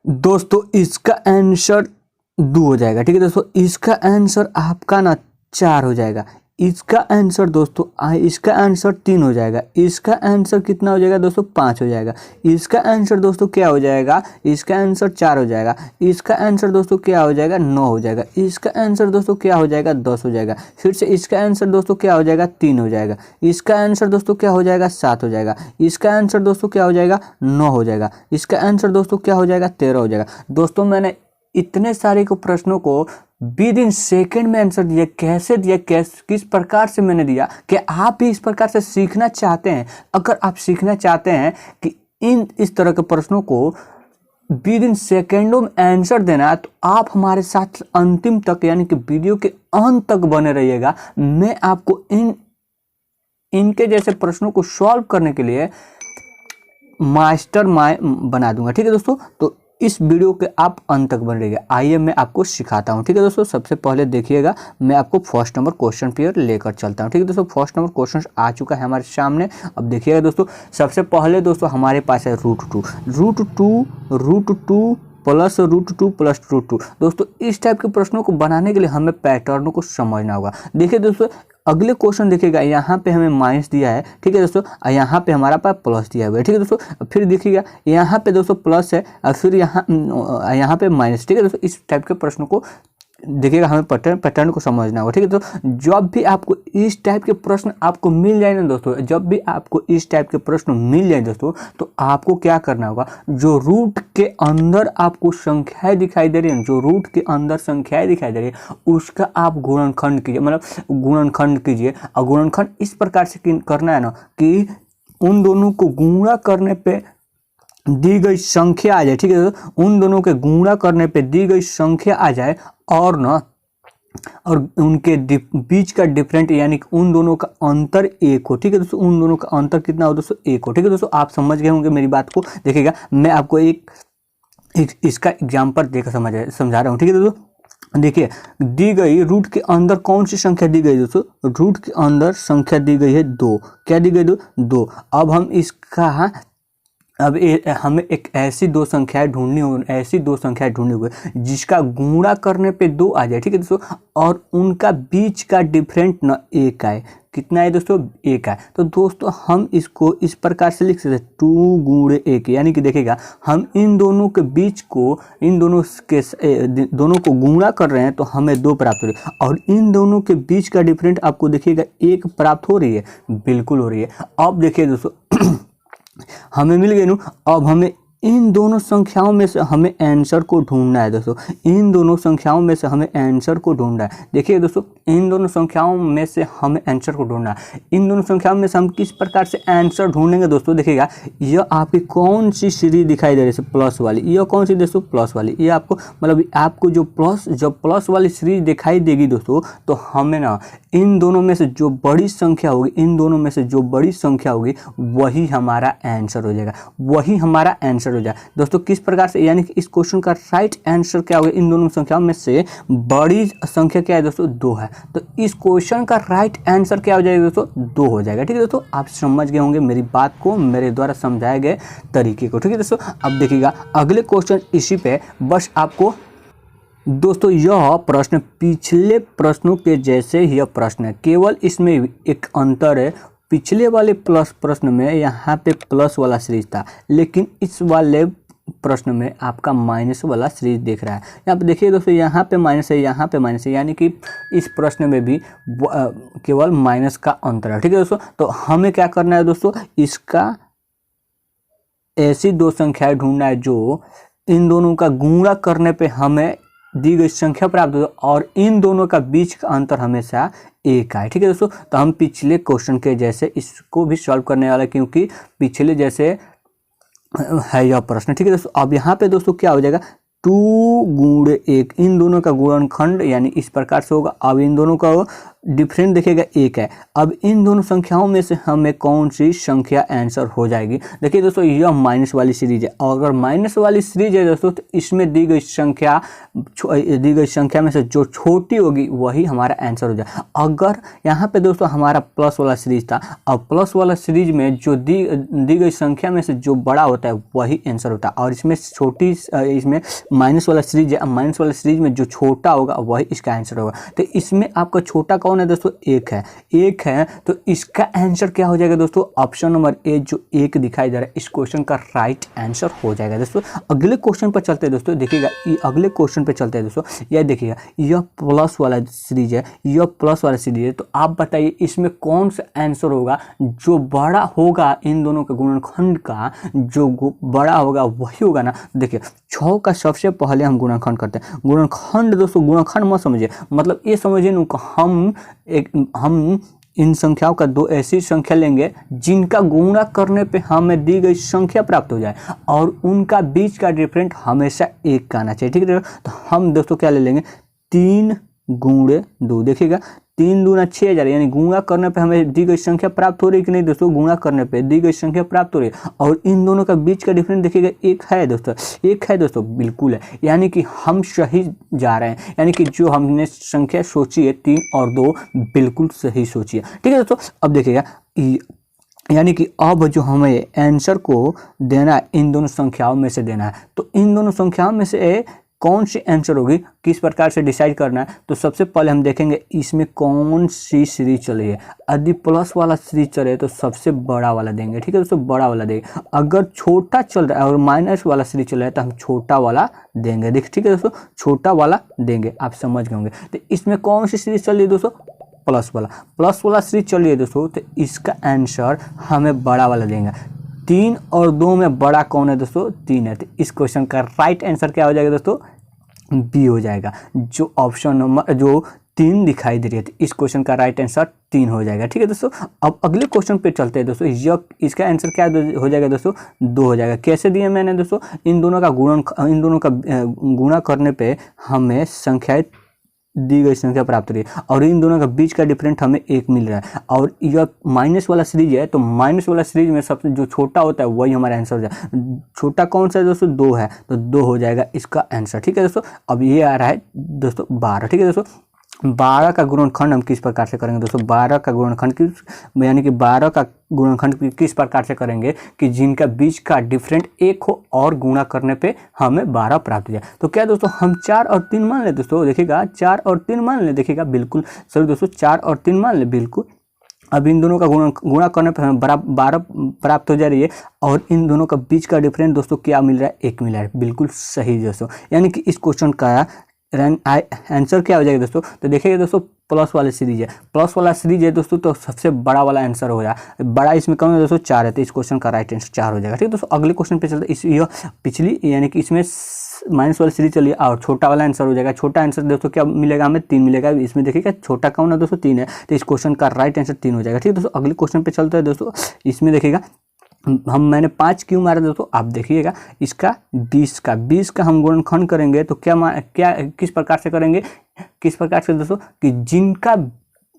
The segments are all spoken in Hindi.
दोस्तों इसका आंसर 2 हो जाएगा। ठीक है दोस्तों, इसका आंसर आपका ना 4 हो जाएगा। इसका आंसर दोस्तों इसका आंसर 3 हो जाएगा। इसका आंसर कितना हो जाएगा दोस्तों? 5 हो जाएगा। इसका आंसर दोस्तों क्या हो जाएगा? इसका आंसर 4 हो जाएगा। इसका आंसर दोस्तों क्या हो जाएगा? 9 हो जाएगा। इसका आंसर दोस्तों क्या हो जाएगा? 10 हो जाएगा। फिर से इसका आंसर दोस्तों क्या हो जाएगा? 3 हो जाएगा। इसका आंसर दोस्तों क्या हो जाएगा? 7 हो जाएगा। इसका आंसर दोस्तों क्या हो जाएगा? 9 हो जाएगा। इसका आंसर दोस्तों क्या हो जाएगा? 13 हो जाएगा। दोस्तों मैंने इतने सारे को प्रश्नों को विद इन सेकेंड में आंसर दिया। कैसे दिया, किस प्रकार से मैंने दिया कि आप भी इस प्रकार से सीखना चाहते हैं। अगर आप सीखना चाहते हैं कि इस तरह के प्रश्नों को विद इन सेकेंडों में आंसर देना, तो आप हमारे साथ अंतिम तक यानी कि वीडियो के अंत तक बने रहिएगा। मैं आपको इनके जैसे प्रश्नों को सॉल्व करने के लिए मास्टर बना दूंगा। ठीक है दोस्तों, तो इस वीडियो के आप अंत तक बने रहिएगा। आइए मैं आपको सिखाता हूं। ठीक है दोस्तों, सबसे पहले देखिएगा, मैं आपको फर्स्ट नंबर क्वेश्चन पेयर लेकर चलता हूं। ठीक है दोस्तों, फर्स्ट नंबर क्वेश्चन आ चुका है हमारे सामने। अब देखिएगा दोस्तों, सबसे पहले दोस्तों हमारे पास है √2 प्लस √2 प्लस √2। दोस्तों इस टाइप के प्रश्नों को बनाने के लिए हमें पैटर्नों को समझना होगा। देखिए दोस्तों, अगले क्वेश्चन देखिएगा, यहाँ पे हमें माइनस दिया है। ठीक है दोस्तों, यहाँ पे हमारा पास प्लस दिया हुआ है। ठीक है दोस्तों, फिर देखिएगा यहाँ पे दोस्तों प्लस है और फिर यहाँ पे माइनस। ठीक है दोस्तों, इस टाइप के प्रश्नों को देखिएगा, हमें पैटर्न को समझना होगा। ठीक है, तो जब भी आपको इस टाइप के प्रश्न आपको मिल जाए ना दोस्तों, जब भी आपको इस टाइप के प्रश्न मिल जाए दोस्तों, तो आपको क्या करना होगा, जो रूट के अंदर आपको संख्याएं दिखाई दे रही है, जो रूट के अंदर संख्याएं दिखाई दे रही है, उसका आप गुणनखंड कीजिए, मतलब गुणनखंड कीजिए। और गुणनखंड इस प्रकार से करना है ना कि उन दोनों को गुणा करने पे दी गई संख्या आ जाए। ठीक है, उन दोनों के गुणा करने पे दी गई संख्या आ जाए और ना और उनके बीच का डिफरेंट यानी कि उन दोनों का अंतर 1 हो। ठीक है दोस्तों, उन दोनों का अंतर कितना हो दोस्तों? 1 हो। ठीक है दोस्तों, आप समझ गए होंगे मेरी बात को। देखिएगा, मैं आपको इसका एग्जाम्पल देकर समझा रहा हूँ। ठीक है दोस्तों, देखिए दी गई रूट के अंदर कौन सी संख्या दी गई दोस्तों? रूट के अंदर संख्या दी गई है 2। क्या दी गई? 2। अब हम इसका हमें एक ऐसी दो संख्याएं ढूंढनी होगी जिसका गुणा करने पे 2 आ जाए। ठीक है दोस्तों, और उनका बीच का डिफरेंट न 1 आए। कितना है दोस्तों? 1 आए। तो दोस्तों हम इसको इस प्रकार से लिख सकते हैं 2 गुणे 1, यानी कि देखिएगा, हम इन दोनों के बीच को दोनों को गुणा कर रहे हैं तो हमें 2 प्राप्त हो रही है, और इन दोनों के बीच का डिफरेंट आपको देखिएगा 1 प्राप्त हो रही है। बिल्कुल हो रही है। अब देखिए दोस्तों, हमें मिल गई ना। अब हमें इन दोनों संख्याओं में से हमें आंसर को ढूंढना है दोस्तों। इन दोनों संख्याओं में से हमें आंसर को ढूंढना है। देखिए दोस्तों, इन दोनों संख्याओं में से हमें आंसर को ढूंढना है। इन दोनों संख्याओं में से हम किस प्रकार से आंसर ढूंढेंगे दोस्तों? देखिएगा, यह आपकी कौन सी सीरीज दिखाई दे रही है? प्लस वाली। यह कौन सी दोस्तों? प्लस वाली। ये आपको मतलब आपको जब प्लस वाली सीरीज दिखाई देगी दोस्तों, तो हमें ना इन दोनों में से जो बड़ी संख्या होगी, वही हमारा आंसर हो जाएगा। वही हमारा आंसर हो जाए दोस्तों। किस प्रकार से, यानी कि इस क्वेश्चन का राइट आंसर क्या होगा? इन दोनों संख्याओं में से बड़ी संख्या क्या है दोस्तों? 2 है। तो इस क्वेश्चन का राइट आंसर क्या हो जाएगा दोस्तों? 2 हो जाएगा। ठीक है दोस्तों, आप समझ गए होंगे मेरी बात को, मेरे द्वारा समझाए गए तरीके को। ठीक है दोस्तों, अब देखिएगा अगले क्वेश्चन इसी पे बस आपको दोस्तों, यह प्रश्न पिछले प्रश्नों के जैसे ही यह प्रश्न है, केवल इसमें एक अंतर है। पिछले वाले प्रश्न में यहाँ पे प्लस वाला सीरीज था, लेकिन इस वाले प्रश्न में आपका माइनस वाला सीरीज देख रहा है। यहाँ पे देखिए दोस्तों, यहाँ पे माइनस है, यहाँ पे माइनस है, यानी कि इस प्रश्न में भी केवल माइनस का अंतर है। ठीक है दोस्तों, तो हमें क्या करना है दोस्तों? इसका ऐसी 2 संख्याएं ढूंढना है जो इन दोनों का गुणा करने पे हमें दी गई संख्या प्राप्त हो और इन दोनों का बीच का अंतर हमेशा 1 आए। ठीक है दोस्तों, तो हम पिछले क्वेश्चन के जैसे इसको भी सॉल्व करने वाला, क्योंकि पिछले जैसे है यह प्रश्न। ठीक है दोस्तों, अब यहाँ पे दोस्तों क्या हो जाएगा? 2 गुणे 1, इन दोनों का गुणनखंड यानी इस प्रकार से होगा। अब इन दोनों का डिफरेंट देखिएगा एक है। अब इन दोनों संख्याओं में से हमें कौन सी संख्या आंसर हो जाएगी। देखिए दोस्तों यह माइनस वाली सीरीज है, और अगर माइनस वाली सीरीज है दोस्तों तो इसमें दी गई संख्या में से जो छोटी होगी वही हमारा आंसर हो जाए। अगर यहाँ पे दोस्तों हमारा प्लस वाला सीरीज था, और प्लस वाला सीरीज में जो दी गई संख्या में से जो बड़ा होता है वही आंसर होता है, और इसमें इसमें माइनस वाला सीरीज है, माइनस वाला सीरीज में जो छोटा होगा वही इसका आंसर होगा। तो इसमें आपका छोटा कौन है दोस्तों, एक है, तो इसका आंसर क्या हो जाएगा दोस्तों, ऑप्शन नंबर ए जो एक दिखाई दे रहा है इस क्वेश्चन का राइट आंसर हो जाएगा। दोस्तों अगले क्वेश्चन पर चलते हैं दोस्तों, देखिएगा अगले क्वेश्चन पे चलते हैं दोस्तों। यह देखिएगा यह प्लस वाला सीरीज है, यह प्लस वाला सीरीज है, तो आप बताइए इसमें कौन सा आंसर होगा जो बड़ा होगा, इन दोनों के गुणनखंड का जो बड़ा होगा वही होगा ना। देखिए 6 का सबसे पहले हम गुणनखंड करते हैं। गुणनखंड दोस्तों, गुणनखंड मत समझिए, मतलब ये समझिए हम इन संख्याओं का दो ऐसी संख्या लेंगे जिनका गुणा करने पे हमें दी गई संख्या प्राप्त हो जाए, और उनका बीच का डिफरेंट हमेशा एक का आना चाहिए, ठीक है। तो हम दोस्तों क्या ले लेंगे, 3 गुणे 2, देखिएगा 3 दूना 6000, यानी गुणा करने पे हमें दी गई संख्या प्राप्त हो रही है कि नहीं दोस्तों, गुणा करने पे दी गई संख्या प्राप्त हो रही है, और इन दोनों का बीच का डिफरेंस देखिएगा एक है दोस्तों, बिल्कुल है, यानी कि हम सही जा रहे हैं, यानी कि जो हमने संख्या सोची है 3 और 2 बिल्कुल सही सोची है, ठीक है दोस्तों। अब देखिएगा यानी कि अब जो हमें आंसर को देना है इन दोनों संख्याओं में से देना है, तो इन दोनों संख्याओं में से कौन सी आंसर होगी, किस प्रकार से डिसाइड करना है। तो सबसे पहले हम देखेंगे इसमें कौन सी सीरीज चल रही है। यदि प्लस वाला सीरीज चल रही है तो सबसे बड़ा वाला देंगे, ठीक है दोस्तों, बड़ा वाला देंगे। अगर छोटा चल रहा है और माइनस वाला सीरीज चल रहा है तो हम छोटा वाला देंगे, ठीक है दोस्तों, छोटा वाला देंगे, आप समझ गए होंगे। तो इसमें कौन सी सीरीज चल रही है दोस्तों, प्लस वाला सीरीज चल रही है दोस्तों, तो इसका आंसर हमें बड़ा वाला देंगे। 3 और 2 में बड़ा कौन है दोस्तों, 3 है, तो इस क्वेश्चन का राइट आंसर क्या हो जाएगा दोस्तों, बी हो जाएगा, जो ऑप्शन नंबर जो 3 दिखाई दे रही है, तो इस क्वेश्चन का राइट आंसर 3 हो जाएगा, ठीक है दोस्तों। अब अगले क्वेश्चन पे चलते हैं दोस्तों, इसका आंसर क्या हो जाएगा दोस्तों, 2 हो जाएगा। कैसे दिया मैंने दोस्तों, इन दोनों का गुणा करने पे हमें संख्याएं दी गई संख्या प्राप्त हो रही है, और इन दोनों का बीच का डिफरेंट हमें 1 मिल रहा है, और यह माइनस वाला सीरीज है, तो माइनस वाला सीरीज में सबसे जो छोटा होता है वही हमारा आंसर हो जाए। छोटा कौन सा है दोस्तों, 2 है, तो 2 हो जाएगा इसका आंसर, ठीक है दोस्तों। अब ये आ रहा है दोस्तों 12, ठीक है दोस्तों। 12 का गुणनखंड हम किस प्रकार से करेंगे दोस्तों, 12 का गुणनखंड यानी कि 12 का गुणनखंड किस प्रकार से करेंगे कि जिनका बीच का डिफरेंट 1 हो और गुणा करने पे हमें 12 प्राप्त हो जाए। तो क्या दोस्तों हम 4 और 3 मान ले दोस्तों, देखिएगा 4 और 3 मान ले, देखिएगा बिल्कुल सही दोस्तों, 4 और 3 मान ले बिल्कुल। अब इन दोनों का गुणा करने पर हमें 12 प्राप्त हो जा रही है, और इन दोनों का बीच का डिफरेंस दोस्तों क्या मिल रहा है, 1 मिल रहा है, बिल्कुल सही दोस्तों। यानी कि इस क्वेश्चन का आंसर क्या हो जाएगा दोस्तों, तो देखिएगा दोस्तों प्लस वाला सीरीज है दोस्तों, तो सबसे बड़ा वाला आंसर हो जाए। बड़ा इसमें कौन है दोस्तों, 4 है, तो इस क्वेश्चन का राइट आंसर 4 हो जाएगा, ठीक है दोस्तों। अगले क्वेश्चन पे चलते हैं, यह पिछली यानी कि इसमें माइनस वाली सीरीज चलिए और छोटा वाला आंसर हो जाएगा। छोटा आंसर दोस्तों क्या मिलेगा हमें, 3 मिलेगा। इसमें देखिएगा छोटा कौन है दोस्तों, 3 है, तो इस क्वेश्चन का राइट आंसर 3 हो जाएगा, ठीक है दोस्तों। अगले क्वेश्चन पे चलते हैं दोस्तों, इसमें देखिएगा मैंने 5 क्यों मारा दोस्तों, आप देखिएगा इसका 20 का हम गुणनखंड करेंगे तो क्या किस प्रकार से करेंगे, किस प्रकार से दोस्तों कि जिनका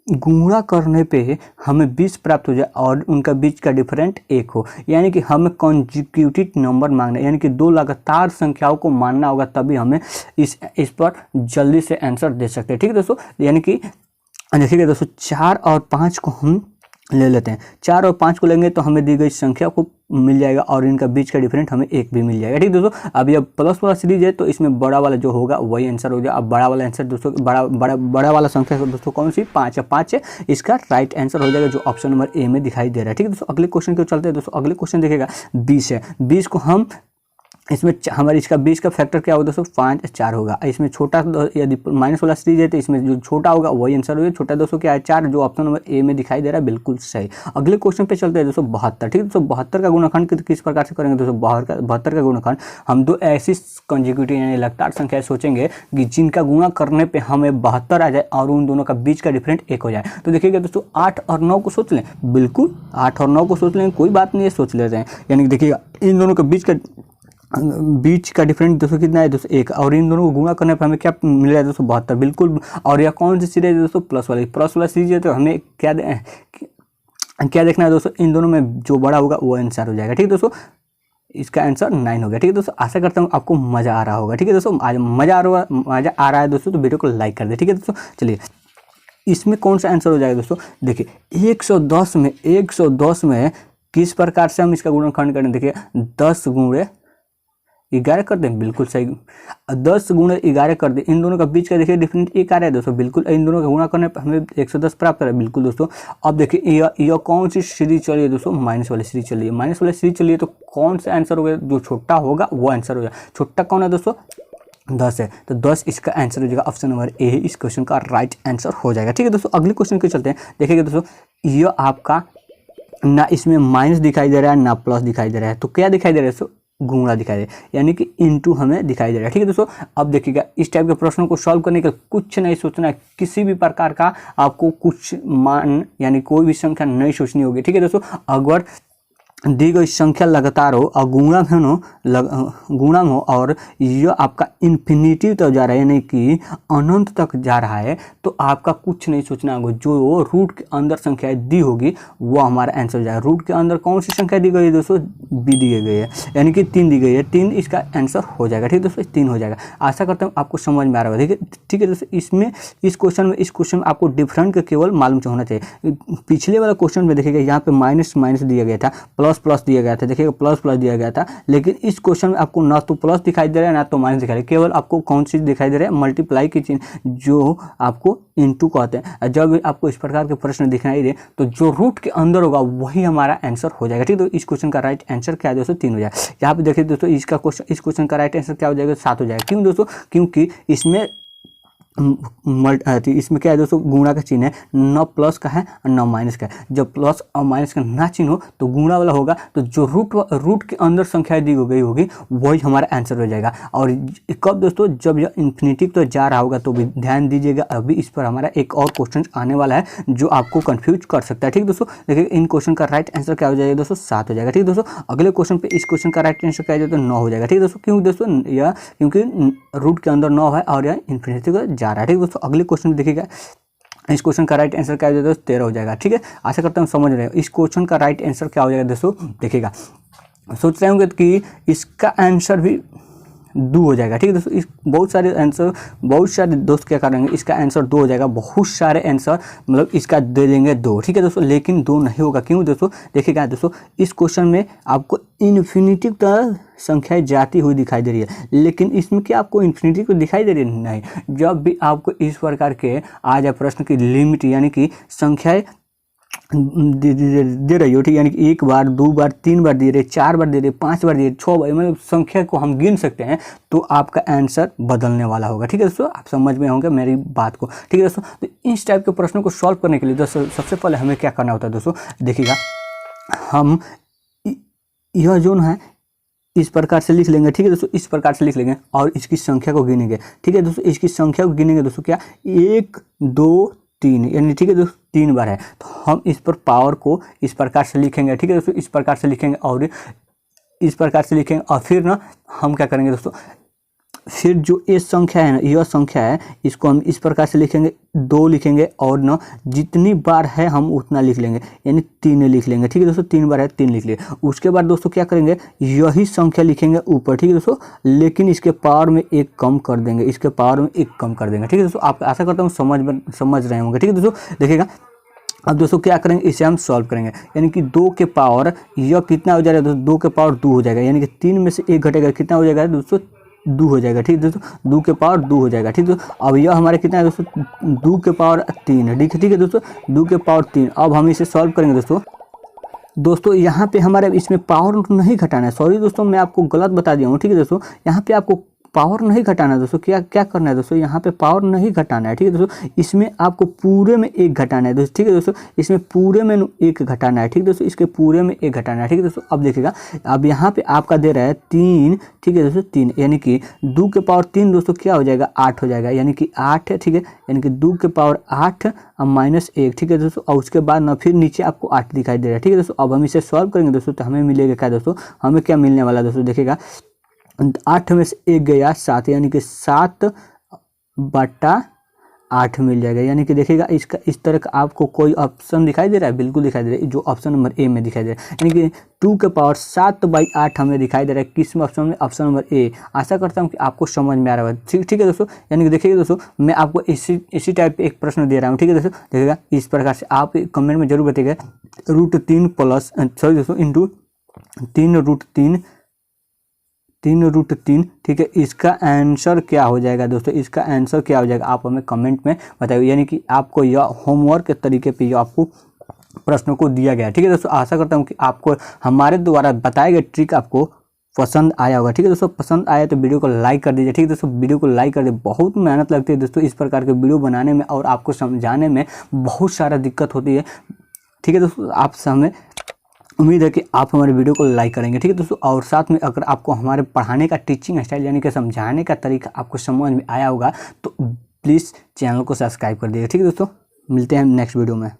गुणा करने पे हमें 20 प्राप्त हो जाए और उनका बीच का डिफरेंट 1 हो, यानी कि हमें कॉन्जिक्यूटिव नंबर मांगना है, यानी कि 2 लगातार संख्याओं को मानना होगा, तभी हमें इस पर जल्दी से आंसर दे सकते हैं, ठीक है दोस्तों। यानी कि देखिएगा दोस्तों 4 और 5 को हम ले लेते हैं, 4 और 5 को लेंगे तो हमें दी गई संख्या को मिल जाएगा, और इनका बीच का डिफरेंट हमें 1 भी मिल जाएगा, ठीक दोस्तों। अब ये प्लस वाला सीरीज है तो इसमें बड़ा वाला जो होगा वही आंसर हो जाएगा। अब बड़ा वाला आंसर दोस्तों बड़ा वाला संख्या दोस्तों कौन सी, 5 है, 5 है, इसका राइट आंसर हो जाएगा जो ऑप्शन नंबर ए में दिखाई दे रहा है, ठीक है दोस्तों। अगले क्वेश्चन को चलते हैं दोस्तों। अगले क्वेश्चन देखिएगा 20 है, 20 को हम इसमें हमारे इसका 20 का फैक्टर क्या होगा दोस्तों, 5 4 होगा। इसमें छोटा यदि माइनस वाला सीरीज है तो इसमें जो छोटा होगा वही आंसर होगा। छोटा दोस्तों क्या है, 4, जो ऑप्शन नंबर ए में दिखाई दे रहा है, बिल्कुल सही। अगले क्वेश्चन पे चलते हैं दोस्तों 72, ठीक है दोस्तों। 72 का गुणनखंड किस प्रकार से करेंगे दोस्तों, 72 का गुणनखंड हम 2 ऐसी कॉन्जिक्यूटिव यानी लगातार संख्या सोचेंगे कि जिनका गुणा करने पर हमें 72 आ जाए और उन दोनों का बीच का डिफरेंट 1 हो जाए। तो देखिएगा दोस्तों 8 और 9 को सोच लें, बिल्कुल 8 और 9 को सोच लें, कोई बात नहीं है, सोच लेते हैं। यानी कि देखिएगा इन दोनों के बीच का बीच का डिफरेंस दोस्तों कितना है दोस्तों 1, और इन दोनों को गुणा करने पर हमें क्या मिल रहा है दोस्तों 72 बिल्कुल। और यह कौन सी सीरीज है दोस्तों प्लस वाला सीरीज है, तो हमें क्या देखना है दोस्तों, इन दोनों में जो बड़ा होगा वो आंसर हो जाएगा। ठीक है दोस्तों, इसका आंसर 9 हो गया। ठीक है दोस्तों, आशा करता हूँ आपको मज़ा आ रहा होगा। ठीक है दोस्तों, आज मज़ा आ रहा है दोस्तों, तो वीडियो को लाइक कर दे। ठीक है दोस्तों, चलिए इसमें कौन सा आंसर हो जाएगा दोस्तों, देखिए 110 में किस प्रकार से हम इसका गुणनखंड करें, देखिए 10 गुणे 11 कर दें, बिल्कुल सही। 10 गुणे 11 कर दें, इन दोनों का बीच का देखिए डिफरेंस 1 आ रहा है दोस्तों, बिल्कुल इन दोनों का गुणा करने पर हमें 110 प्राप्त हो रहा है, बिल्कुल दोस्तों। अब देखिए यह कौन सी सीरीज चल रही है दोस्तों, माइनस वाली सीरीज चल रही है। माइनस वाली सीरीज चलिए तो कौन सा आंसर होगा, जो छोटा होगा वो आंसर हो जाएगा। छोटा कौन है दोस्तों, 10 है, तो 10 इसका आंसर हो जाएगा। ऑप्शन नंबर ए इस क्वेश्चन का राइट आंसर हो जाएगा। ठीक है दोस्तों, अगले क्वेश्चन के चलते हैं। देखिएगा दोस्तों, यह आपका ना इसमें माइनस दिखाई दे रहा है ना प्लस दिखाई दे रहा है, तो क्या दिखाई दे रहा है दोस्तों, गुणा दिखाई दे रहा है, यानी कि इनटू हमें दिखाई दे रहा है। ठीक है दोस्तों, अब देखिएगा इस टाइप के प्रश्नों को सॉल्व करने के लिए कुछ नहीं सोचना है, किसी भी प्रकार का आपको कुछ मान यानी कोई भी संख्या नहीं सोचनी होगी। ठीक है दोस्तों, अगर दी गई संख्या लगातार हो और गुणा में हो और यह आपका इन्फिनिटी तक जा रहा है, यानी कि अनंत तक जा रहा है, तो आपका कुछ नहीं सोचना होगा। जो रूट के अंदर संख्या दी होगी वो हमारा आंसर हो जाएगा। रूट के अंदर कौन सी संख्या दी गई है दोस्तों, बी दी गई है, यानी कि 3 दी गई है, 3 इसका आंसर हो जाएगा। ठीक है दोस्तों, 3 हो जाएगा। आशा करता हूँ आपको समझ में आ रहा होगा। ठीक है दोस्तों, इस क्वेश्चन में आपको डिफरेंट का केवल मालूम होना चाहिए। पिछले वाला क्वेश्चन में देखिएगा यहाँ पे माइनस दिया गया था, प्लस दिया गया था, देखिएगा प्लस दिया गया था, लेकिन इस क्वेश्चन में आपको ना तो प्लस दिखाई दे रहा है ना तो माइनस दिखाई दे रहा है, केवल आपको कौन सी दिखाई दे रहा है, मल्टीप्लाई की चिन्ह, जो आपको इनटू कहते हैं। जब भी आपको इस प्रकार के प्रश्न दिखाई दे तो जो रूट के अंदर होगा वही हमारा आंसर हो जाएगा। ठीक है, तो इस क्वेश्चन का राइट आंसर क्या है दोस्तों, 3 हो जाएगा। यहाँ पे देखिए दोस्तों, इस क्वेश्चन का राइट आंसर क्या हो जाएगा, 7 हो जाएगा। क्यों दोस्तों, क्योंकि इसमें इसमें क्या है दोस्तों, गुणा का चिन्ह है, न प्लस का है और न माइनस का है। जब प्लस और माइनस का ना चिन्ह हो तो गुणा वाला होगा, तो जो रूट के अंदर संख्या दी गई होगी वही हमारा आंसर हो जाएगा। और कब दोस्तों, जब यह इन्फिनिटी तो जा रहा होगा, तो भी ध्यान दीजिएगा, अभी इस पर हमारा एक और क्वेश्चन आने वाला है जो आपको कंफ्यूज कर सकता है। ठीक दोस्तों, देखिए इन क्वेश्चन का राइट आंसर क्या हो जाएगा दोस्तों, 7 हो जाएगा। ठीक दोस्तों, अगले क्वेश्चन पे इस क्वेश्चन का राइट आंसर क्या हो जाएगा, 9 हो जाएगा। ठीक दोस्तों, क्यों दोस्तों, यह क्योंकि रूट के अंदर 9 है और यह इन्फिनिटी को जा रहा है। ठीक दोस्तों, अगले क्वेश्चन देखिएगा, इस क्वेश्चन का राइट आंसर क्या हो जाएगा दोस्तों, 13 हो जाएगा। ठीक है, आशा करता हूँ समझ रहे हो। इस क्वेश्चन का राइट आंसर क्या हो जाएगा दोस्तों, देखिएगा, सोच रहे होंगे कि इसका आंसर भी 2 हो जाएगा। ठीक है दोस्तों, इस बहुत सारे दोस्त क्या करेंगे, इसका आंसर 2 हो जाएगा। बहुत सारे आंसर मतलब इसका दे देंगे 2। ठीक है दोस्तों, लेकिन 2 नहीं होगा। क्यों दोस्तों, देखिएगा दोस्तों, इस क्वेश्चन में आपको इन्फिनिटी तक संख्याएं जाती हुई दिखाई दे रही है, लेकिन इसमें क्या आपको इन्फिनिटी को दिखाई दे रही है, नहीं। जब भी आपको इस प्रकार के आ जाए प्रश्न की लिमिट, यानी कि संख्याएं दे रही हो, ठीक, यानी कि 1 बार 2 बार 3 बार दे रहे, 4 बार दे रहे, 5 बार दे रहे, 6 बार, मतलब संख्या को हम गिन सकते हैं, तो आपका आंसर बदलने वाला होगा। ठीक है दोस्तों, आप समझ में होंगे मेरी बात को। ठीक है दोस्तों, तो इस टाइप के प्रश्नों को सॉल्व करने के लिए दोस्तों सबसे पहले हमें क्या करना होता है दोस्तों, देखिएगा, हम यह जोन है इस प्रकार से लिख लेंगे। ठीक है दोस्तों, इस प्रकार से लिख लेंगे और इसकी संख्या को गिनेंगे। ठीक है दोस्तों, इसकी संख्या को गिनेंगे दोस्तों, क्या 1 2 3, यानी ठीक है दोस्तों 3 बार है, तो हम इस पर पावर को इस प्रकार से लिखेंगे। ठीक है दोस्तों, इस प्रकार से लिखेंगे और इस प्रकार से लिखेंगे, और फिर ना हम क्या करेंगे दोस्तों, फिर जो ये संख्या है ना, यह संख्या है, इसको हम इस प्रकार से लिखेंगे, 2 लिखेंगे, और ना जितनी बार है हम उतना लिख लेंगे, यानी 3 लिख लेंगे। ठीक है दोस्तों, 3 बार है 3 लिख लिए। उसके बाद दोस्तों क्या करेंगे, यही संख्या लिखेंगे ऊपर। ठीक है दोस्तों, लेकिन इसके पावर में 1 कम कर देंगे, इसके पावर में 1 कम कर देंगे। ठीक है दोस्तों, आप आशा करता हूँ समझ रहे होंगे। ठीक है दोस्तों, देखिएगा, अब दोस्तों क्या करेंगे, इसे हम सॉल्व करेंगे, यानी कि 2 के पावर यह कितना हो जाएगा दोस्तों, 2 के पावर 2 हो जाएगा, यानी कि 3 में से 1 घटेगा, कितना हो जाएगा दोस्तों, 2 हो जाएगा। ठीक है दोस्तों, 2 के पावर 2 हो जाएगा। ठीक है दोस्तों, अब यह हमारे कितना है दोस्तों, 2 के पावर 3 है। ठीक है दोस्तों, 2 के पावर 3। अब हम इसे सॉल्व करेंगे दोस्तों यहाँ पे हमारे इसमें पावर नहीं घटाना है। सॉरी दोस्तों, मैं आपको गलत बता दिया हूँ। ठीक है दोस्तों, यहाँ पे आपको पावर नहीं घटाना है दोस्तों, क्या करना है दोस्तों, यहाँ पे पावर नहीं घटाना है। ठीक है दोस्तों, इसमें आपको पूरे में 1 घटाना है दोस्तों। ठीक है दोस्तों, इसमें पूरे में 1 घटाना है। ठीक है दोस्तों, इसके पूरे में 1 घटाना है। ठीक है दोस्तों, अब देखिएगा, अब यहाँ पे आपका दे रहा है 3। ठीक है दोस्तों, 3, यानी कि 2 के पावर 3 दोस्तों क्या हो जाएगा, 8 हो जाएगा, यानी कि 8 है। ठीक है, यानी कि 2 के पावर 8 और -1। ठीक है दोस्तों, और उसके बाद ना फिर नीचे आपको 8 दिखाई दे रहा है। ठीक है दोस्तों, अब हम इसे सॉल्व करेंगे दोस्तों, तो हमें मिलेगा क्या दोस्तों, हमें क्या मिलने वाला दोस्तों, देखिएगा, 8 में से 1 गया 7, यानी कि 7/8 मिल जाएगा। यानी कि देखिएगा इसका इस तरह का आपको कोई ऑप्शन दिखाई दे रहा है, बिल्कुल दिखाई दे रहा है, जो ऑप्शन नंबर ए में दिखाई दे रहा है। यानी कि 2 के पावर 7/8 हमें दिखाई दे रहा है किस ऑप्शन में, ऑप्शन नंबर ए। आशा करता हूँ कि आपको समझ में आ रहा है। ठीक है दोस्तों, यानी कि देखिएगा दोस्तों मैं आपको इसी टाइप पे एक प्रश्न दे रहा हूँ। ठीक है दोस्तों, देखिएगा इस प्रकार से आप कमेंट में जरूर बताइएगा √3 प्लस सॉरी दोस्तों इंटू 3√3, ठीक है, इसका आंसर क्या हो जाएगा दोस्तों, इसका आंसर क्या हो जाएगा आप हमें कमेंट में बताइए। यानी कि आपको यह होमवर्क के तरीके पे आपको प्रश्नों को दिया गया है। ठीक है दोस्तों, आशा करता हूँ कि आपको हमारे द्वारा बताए गए ट्रिक आपको पसंद आया होगा। ठीक है दोस्तों, पसंद आया तो वीडियो को लाइक कर दीजिए। ठीक है दोस्तों, वीडियो को लाइक कर दीजिए। बहुत मेहनत लगती है दोस्तों इस प्रकार के वीडियो बनाने में, और आपको समझाने में बहुत सारा दिक्कत होती है। ठीक है दोस्तों, आप हमें उम्मीद है कि आप हमारे वीडियो को लाइक करेंगे। ठीक है दोस्तों, और साथ में अगर आपको हमारे पढ़ाने का टीचिंग स्टाइल यानी कि समझाने का तरीका आपको समझ में आया होगा तो प्लीज़ चैनल को सब्सक्राइब कर दीजिए। ठीक है दोस्तों, मिलते हैं नेक्स्ट वीडियो में।